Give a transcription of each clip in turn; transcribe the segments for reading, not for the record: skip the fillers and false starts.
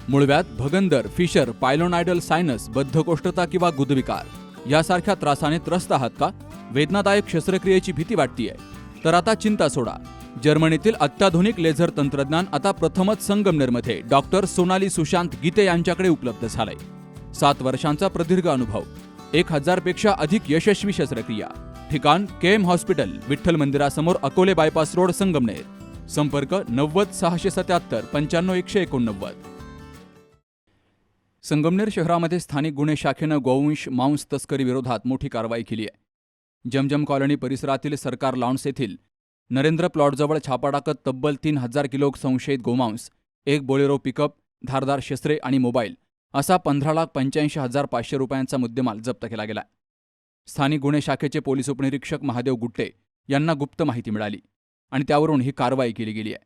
मूळव्याध, भगंदर, fissure, पायलोनायडल sinus, बद्धकोष्ठता किंवा गुदविकार यासारख्या त्रासाने त्रस्त आहात का? वेदनादायक शस्त्रक्रियेची भीती वाटतेय? तर आता चिंता सोडा. जर्मनीतील अत्याधुनिक लेझर तंत्रज्ञान आता प्रथमच संगमनेरमध्ये डॉक्टर सोनाली सुशांत गीते यांच्याकडे उपलब्ध झालंय. 7 वर्षांचा प्रदीर्घ अनुभव, 1000 पेक्षा अधिक यशस्वी शस्त्रक्रिया. ठिकाण केएम हॉस्पिटल, विठ्ठल मंदिरासमोर, अकोले बायपास रोड, संगमनेर. संपर्क 90 677 95 189. संगमनेर शहरामध्ये स्थानिक गुन्हे शाखेनं गोवंश मांस तस्करी विरोधात मोठी कारवाई केली आहे. जमजम कॉलनी परिसरातील सरकार लॉन्स येथील नरेंद्र प्लॉटजवळ छापा टाकत तब्बल 3000 किलो संशयित गोमांस, 1 बोलेरो पिकअप, धारदार शस्त्रे आणि मोबाईल असा 15,85,500 रुपयांचा मुद्देमाल जप्त केला गेला. स्थानिक गुन्हे शाखेचे पोलीस उपनिरीक्षक महादेव गुट्टे यांना गुप्त माहिती मिळाली आणि त्यावरून ही कारवाई केली गेली आहे.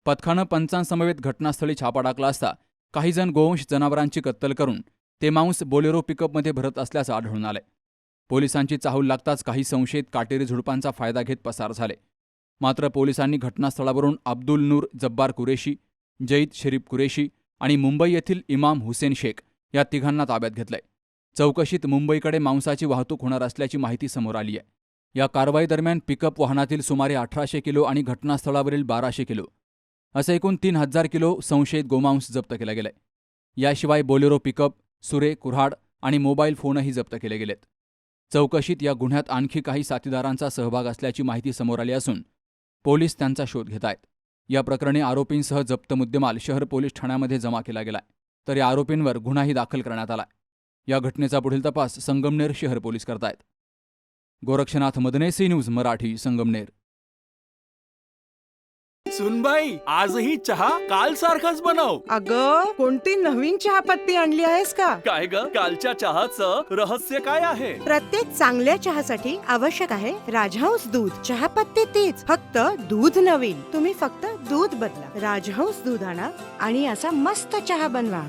पथकानं पंचांसमवेत घटनास्थळी छापा टाकला असता काही जण गोवंश जनावरांची कत्तल करून ते मांस बोलेरो पिकअपमध्ये भरत असल्याचं आढळून आलंय. पोलिसांची चाहूल लागताच काही संशयित काटेरी झुडपांचा फायदा घेत पसार झाले. मात्र पोलिसांनी घटनास्थळावरून अब्दुल नूर जब्बार कुरेशी, जईद शरीफ कुरेशी आणि मुंबई येथील इमाम हुसेन शेख या तिघांना ताब्यात घेतलंय. चौकशीत मुंबईकडे मांसाची वाहतूक होणार असल्याची माहिती समोर आली आहे. या कारवाई दरम्यान पिकअप वाहनातील सुमारे 1800 किलो आणि घटनास्थळावरील 1200 किलो असे एकूण 3000 किलो संशयित गोमांस जप्त केला गेलाय. याशिवाय बोलेरो पिकअप, सुरे, कुऱ्हाड आणि मोबाईल फोनही जप्त केले गेलेत. चौकशीत या गुन्ह्यात आणखी काही साथीदारांचा सहभाग असल्याची माहिती समोर आली असून पोलीस त्यांचा शोध घेत आहेत. या प्रकरणी आरोपींसह जप्त मुद्देमाल शहर पोलीस ठाण्यामध्ये जमा केला गेलाय, तर या आरोपींवर गुन्हाही दाखल करण्यात आलाय. या घटनेचा पुढील तपास संगमनेर शहर पोलीस करतायत. Gorakshanath Madane, C news Marathi, Sangamner. सुनबाई, आजही चहा काल सारखाच बनव. अगं, कोणती नवीन चहापत्ती आणली आहेस का? काय ग, कालच्या चहाचं रहस्य काय आहे? प्रत्येक चांगल्या चहासाठी आवश्यक आहे राजहंस दूध. चहापत्ती तीच, फक्त दूध नवीन. तुम्ही फक्त दूध बदला. राजहंस दूध आणा आणि असा मस्त चहा बनवा.